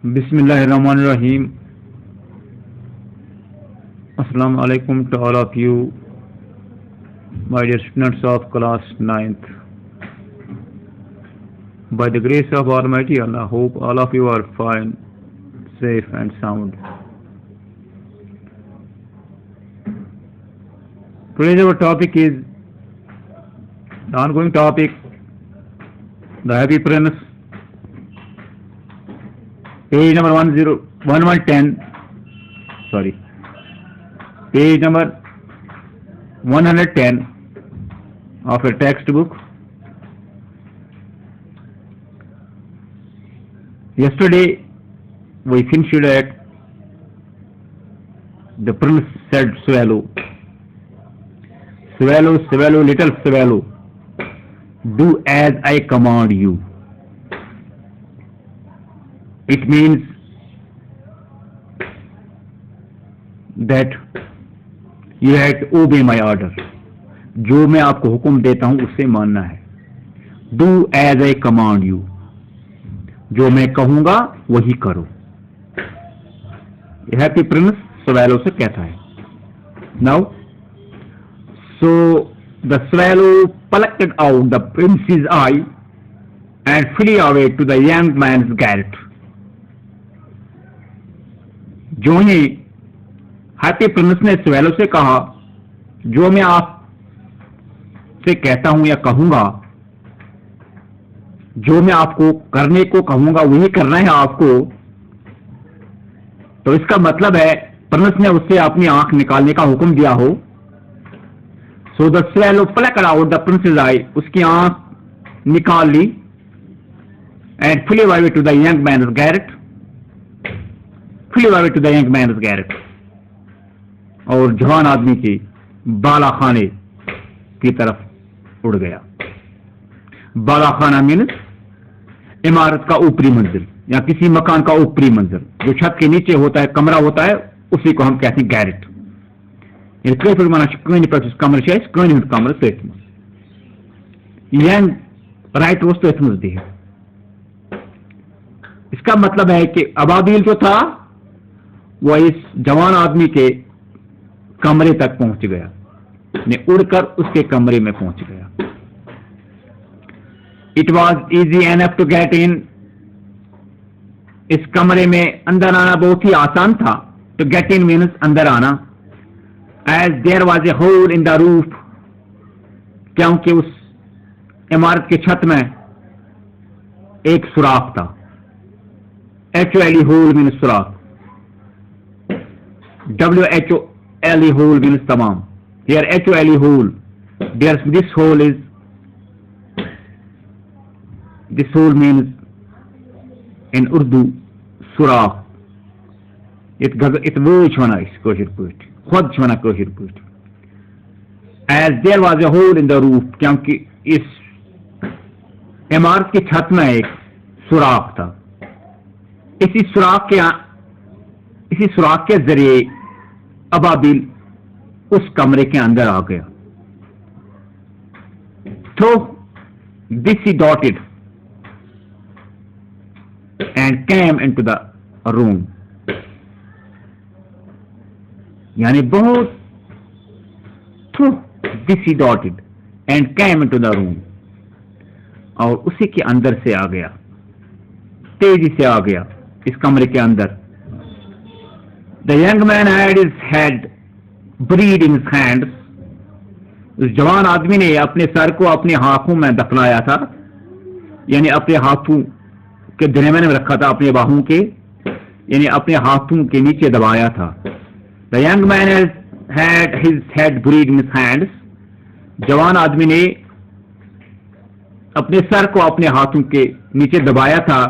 Bismillahirrahmanirrahim. Assalamu alaikum to all of you, my dear students of class 9th. By the grace of Almighty Allah, hope all of you are fine, safe and sound. Today's our topic is the ongoing topic, the happy premise. Page number 110 of a textbook. Yesterday we finished at the prince said swallow, swallow, swallow, little swallow, do as I command you. It means that you have to obey my order. جو میں آپ کو حکم دیتا ہوں اسے ماننا ہے. Do as I command you. جو میں کہوں گا وہی کرو. ہیپی پرنس swallow سے کہتا ہے. Now, so the swallow plucked out the prince's eye and flew away to the young man's garret. جو ہی ہیپی پرنس نے سویلو سے کہا جو میں آپ سے کہتا ہوں یا کہوں گا، جو میں آپ کو کرنے کو کہوں گا وہی کرنا ہے آپ کو، تو اس کا مطلب ہے پرنس نے اس سے اپنی آنکھ نکالنے کا حکم دیا ہو. سو دا سویلو plucked out the prince's eye، اس کی آنکھ نکال لی. And flew away to the young man's garret، flew away to the young man's garret، اور جوان آدمی کے بالا خانے کی طرف اڑ گیا. بالا خانہ مینس عمارت کا اوپری منزل یا کسی مکان کا اوپری منزل جو چھت کے نیچے ہوتا ہے، کمرہ ہوتا ہے، اسی کو ہم کہتے ہیں گیرٹ. رائٹ روز تو بھی ہے. اس کا مطلب ہے کہ ابابیل جو تھا وہ اس جوان آدمی کے کمرے تک پہنچ گیا، اڑ کر اس کے کمرے میں پہنچ گیا. It was easy enough to get in, اس کمرے میں اندر آنا بہت ہی آسان تھا. ٹو گیٹ ان مینس اندر آنا. As there was a hole in the roof, کیونکہ اس عمارت کے چھت میں ایک سوراخ تھا. ایکچولی ہول مینس سوراخ. WHOLE hole means tamam. Here HOLE hole. This hole is, this hole means in Urdu سوراخ. it وٕچھ وَنان أسۍ کٲشِر پٲٹھۍ، خۄد چھِ وَنان کٲشِر پٲٹھۍ. As there was a hole in the roof، کیونکہ اس عمارت کی چھت میں ایک سوراخ تھا. اسی سوراخ کے ذریعے ابابیل اس کمرے کے اندر آ گیا. تو this he darted and came into the room، یعنی بہت تو this he darted and came into the room، اور اسی کے اندر سے آ گیا، تیزی سے آ گیا اس کمرے کے اندر. The young man had his head buried in his hands، اس جوان آدمی نے اپنے سر کو اپنے ہاتھوں میں دفنایا تھا، یعنی اپنے ہاتھوں کے درمیان میں رکھا تھا، اپنے باہوں کے، یعنی اپنے ہاتھوں کے نیچے دبایا تھا. The young man had his head buried in his hands، جوان آدمی نے اپنے سر کو اپنے ہاتھوں کے نیچے دبایا تھا.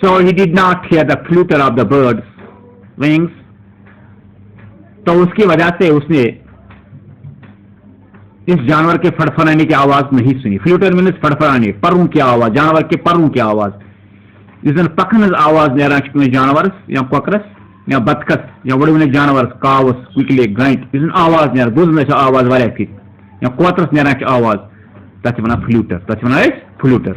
So he did not hear the flutter of the bird's wings، تو اس کی وجہ سے اس نے اس جانور کے فڑفڑانے کی آواز نہیں سنی. فلوٹر مینس فڑفڑانے، پروں کی آواز، جانور کے پروں کی آواز. یُس زن پکھنز آواز نیران چھِ کٲنٛسہِ جانورس یا کۄکرس یا بطخس یا وٕڑوٕنِس جانورس، کاوس، کُکلہِ، گرٛنٛٹہِ، یُس زن آواز نیران، بوزنٲے سۄ آواز واریاہ پھِرِ، یا کوترس نیران چھِ آواز، تتھ چھِ ونان فلوٹر، تتھ چھِ ونان أسۍ floater.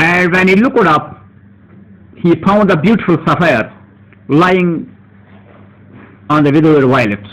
And when he looked up, he found a beautiful sapphire lying on the withered violets.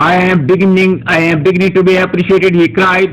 I am beginning to be appreciated, he cried.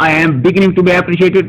I am beginning to be appreciated.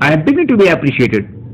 I am beginning to be appreciated,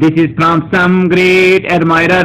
This is from some great admirer,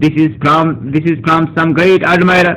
This is from some great admirer,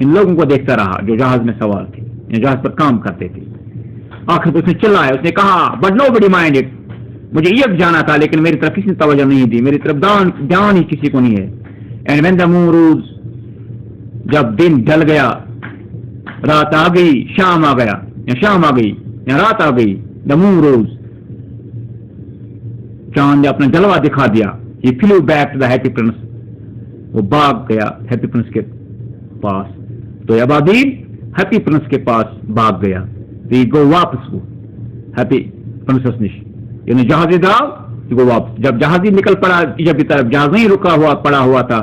ان لوگوں کو دیکھتا رہا جو جہاز میں سوار تھے، جہاز پر کام کرتے تھے. آخر تو اس نے چلایا، اس نے کہا but nobody mind it, مجھے ایک جانا تھا لیکن میری طرف کسی نے توجہ نہیں دی، میری طرف دھیان ہی کسی کو نہیں ہے. اینڈ وین دا مون روز، جب دن ڈھل گیا، رات آ گئی، شام آ گیا، یا شام آ گئی یا رات آ گئی، دا مون روز، چاند نے اپنا جلوہ دکھا دیا. He flew back to the happy prince, وہ بھاگ گیا ہیپی پرنس کے پاس. تو ابابیل ہیپی پرنس کے پاس بھاگ گیا. گو واپس وہ ہیپی پرنسس نش، یعنی جہازی داؤ گو واپس. جب جہازی نکل پڑا ایجپٹ کی طرف، جہاز نہیں رکا ہوا پڑا ہوا تھا،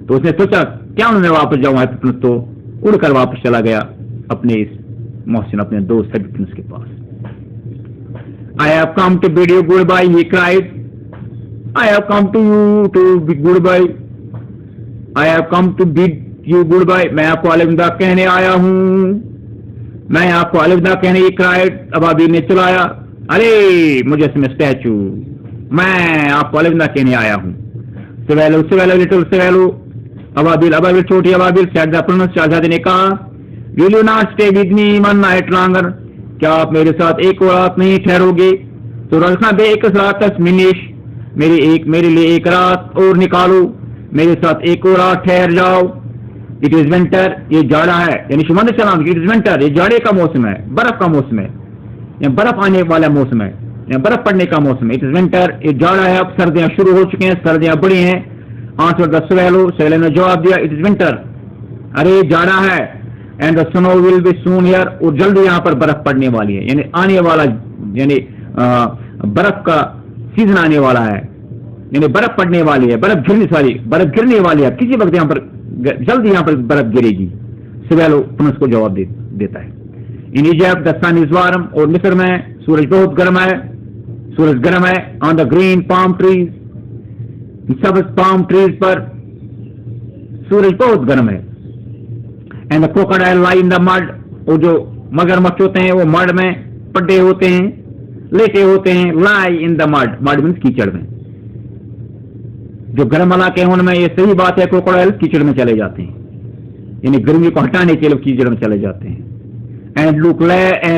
تو اس نے سوچا کیا انہوں نے واپس جاؤں. ہیپی پرنس تو اڑ کر واپس چلا گیا اپنے اس محسن، اپنے دوست ہیپی پرنس کے پاس. I have come to bid you goodbye, he cried. I have come to you to bid goodbye. I have come to bid you goodbye. میں آپ کو الوداع کہنے آیا ہوں، میں آپ کو الوداع کہنے. he cried. ابابیل نے چلایا، ارے مجسمہ اسٹیچو، میں آپ کو الوداع کہنے آیا ہوں. سویلو سویلو لٹل سویلو، ابابیل ابابیل چھوٹی ابابیل. سیڈ دا پرنس، شہزادے نے کہا will you not stay with me one night longer؟ کیا آپ میرے ساتھ ایک اور رات نہیں ٹھہرو گے؟ تو رکھنا بے ایک رات تک منیش، میرے لیے ایک رات اور نکالو، میرے ساتھ ایک اور رات ٹھہر جاؤ. اٹ از ونٹر، یہ جاڑا ہے، یعنی شمال سلام، اٹ از ونٹر، یہ جاڑے کا موسم ہے، برف کا موسم ہے، یا برف آنے والا موسم ہے، یا برف پڑنے کا موسم ہے. اٹ از ونٹر، یہ جاڑا ہے. اب سردیاں شروع ہو چکی ہیں، سردیاں بڑی ہیں. آنسر دا سویلو، سویلو نے جواب دیا اٹ از ونٹر، ارے جاڑا ہے. اینڈ دا سنو ول بی سون ہیئر، اور جلد یہاں پر برف پڑنے والی ہے، یعنی آنے والا، یعنی برف کا سیزن آنے والا ہے، یعنی برف پڑنے والی ہے، برف گرنے والی ہے، کسی وقت یہاں پر جلد یہاں پر برف گرے گی. سویلو پرنس کو جواب دیتا ہے. In Egypt the sun is warm, اور مصر میں سورج بہت گرم ہے، سورج گرم ہے. آن دا گرین پام ٹریز، سبز پام ٹریز پر سورج بہت گرم ہے. اینڈ دا کروکوڈائل لائی ان دا مڈ، اور جو مگرمچھ ہوتے ہیں وہ مڈ میں پڑے ہوتے ہیں، لیٹے ہوتے ہیں. لائی ان دا مڈ، مڈ مینس کیچڑ میں. جو گرم علاقے ہیں ان میں یہ صحیح بات ہے، کروکوڈائل کیچڑ میں چلے جاتے ہیں، یعنی گرمی کو ہٹانے کے لیے کیچڑ میں چلے جاتے ہیں. And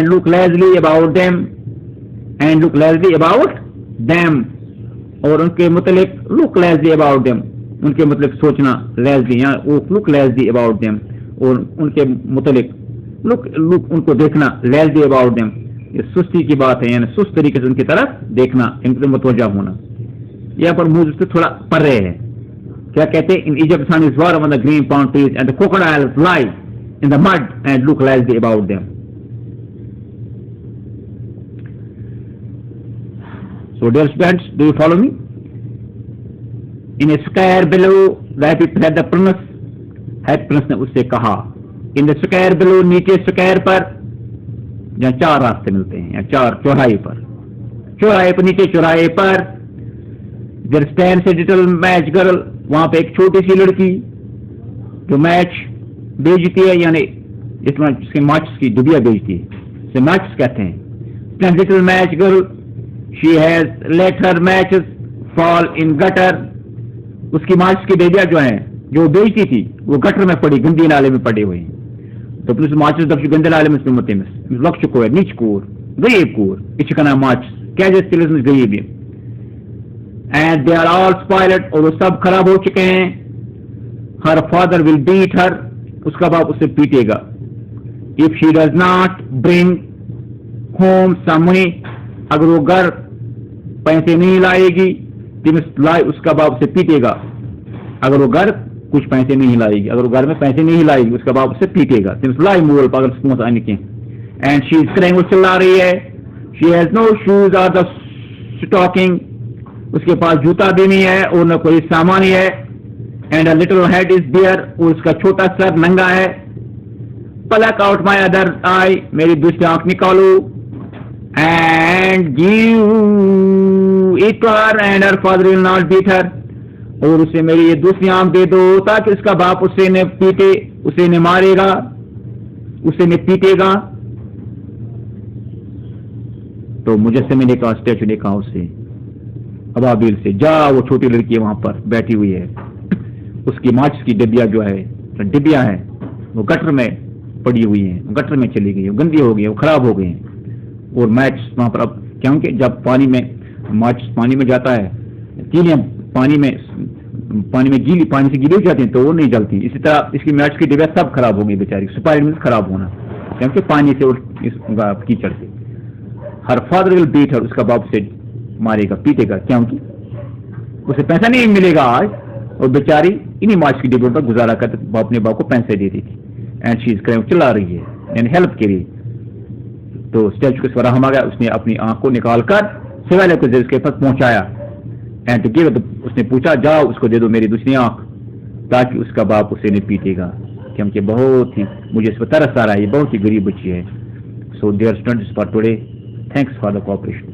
look lazily about them, and look lazily about them, اور ان کے متعلق لک لیزلی اباؤٹ دیم، ان کے متعلق سوچنا. لیزلی یا لک لیزلی اباؤٹ دیم، اور ان کے متعلق لک ان کو دیکھنا. لیزلی اباؤٹ دیم، یہ سستی کی بات ہے، یعنی سست طریقے سے ان کی طرف دیکھنا، ان پر متوجہ ہونا. یہاں پر منہ سے تھوڑا پڑھ رہے ہیں، کیا کہتے ہیں؟ In Egypt sun is warm on the green palm trees and the crocodiles lie in the mud and look lazily about them. So dear students, do you follow me? In a square below, the prince, head prince نے اس سے کہا. In the square below، نیچے square پر جہاں چار راستے ملتے ہیں، یا چار چوراہے پر، نیچے چوراہے پر there stands a little match girl، وہاں پہ ایک چھوٹی سی لڑکی جو میچ بیچتی ہے، یعنی جس میں اس کے ماچس کی ڈبیا بیچتی ہے، اسے ماچس کہتے ہیں. stands little match girl، she has let her matches fall in gutter، اس کی ماچس کی ڈبیا جو ہیں جو بیچتی تھی وہ گٹر میں پڑی، گندی نالے میں پڑے ہوئے ہیں. تو پھر اس ماچس دب گندے نالے میں متمس لک چکو ہے، نیچ کور غریب کور، یہ چکنا ماچس کیا جیسے غریب ہے. And they are all spoiled، اور وہ سب خراب ہو چکے ہیں. Her father will beat her، اس کا باپ اسے پیٹے گا. If she does not bring home some money، اگر وہ گھر پیسے نہیں لائے گی، اس کا باپ اسے پیٹے گا. اگر وہ گھر کچھ پیسے نہیں لائے گی، اگر وہ گھر میں پیسے نہیں لائے گی، اس کا باپ اسے پیٹے گا. لائی مول پاگل سکوت آنے کے. اینڈ شی از کرائنگ، وہ چلا رہی ہے. شی ہیز نو شوز اور دا اسٹاکنگ، اس کے پاس جوتا بھی نہیں ہے اور نہ کوئی سامان ہی ہے. And a little head is bare, اور اس کا چھوٹا سر ننگا ہے. پلک آؤٹ مائی ادر آئی، میری دوسری آنکھ نکالو. And gave it to her and her father will not beat her, اور اسے میری یہ دوسری آنکھ دے دو تاکہ اس کا باپ اسے نہ پیٹے، اسے نہ مارے گا، اسے نہ پیٹے گا. تو مجسمے نے کہا، اسٹیچو نے کہا اس سے، ابابیل سے، جا وہ چھوٹی لڑکی وہاں پر بیٹھی ہوئی ہے، اس کی ماچس کی ڈبیا جو ہے، ڈبیا ہے وہ گٹر میں پڑی ہوئی ہیں، گٹر میں چلی گئی، وہ گندی ہو گئی، وہ خراب ہو گئی ہیں. اور میچ وہاں پر اب کیونکہ جب پانی میں ماچ پانی میں جاتا ہے، تیلیاں پانی میں گیلی، پانی سے گیلی ہو جاتی ہیں تو وہ نہیں جلتی. اسی طرح اس کی میچ کی ڈبیا سب خراب ہو گئی بیچاری. سپائر مینس خراب ہونا، کیونکہ پانی سے اور کیچڑ سے. ہر فادر ول بیٹ ہر، اس کا باپ سے مارے گا، پیٹے گا، کیونکہ اسے پیسہ نہیں ملے گا آج. اور بیچاری انہیں ماچ کی ڈبوں پر گزارا کرتے، اپنے باپ کو پیسے دیتی تھی. اینڈ شی از کرائم، چلا رہی ہے یعنی ہیلپ کے لیے. تو اسٹیچو کو رحم آ گیا، اس نے اپنی آنکھ کو نکال کر سویلے کو اس کے پاس پہنچایا. اینڈ ٹو گیو، اس نے پوچھا جاؤ اس کو دے دو میری دوسری آنکھ، تاکہ اس کا باپ اسے نہیں پیٹے گا، کیونکہ بہت ہی مجھے اس پر ترس آ رہا ہے، یہ بہت ہی غریب بچی ہے. So dear students for today, thanks for the cooperation.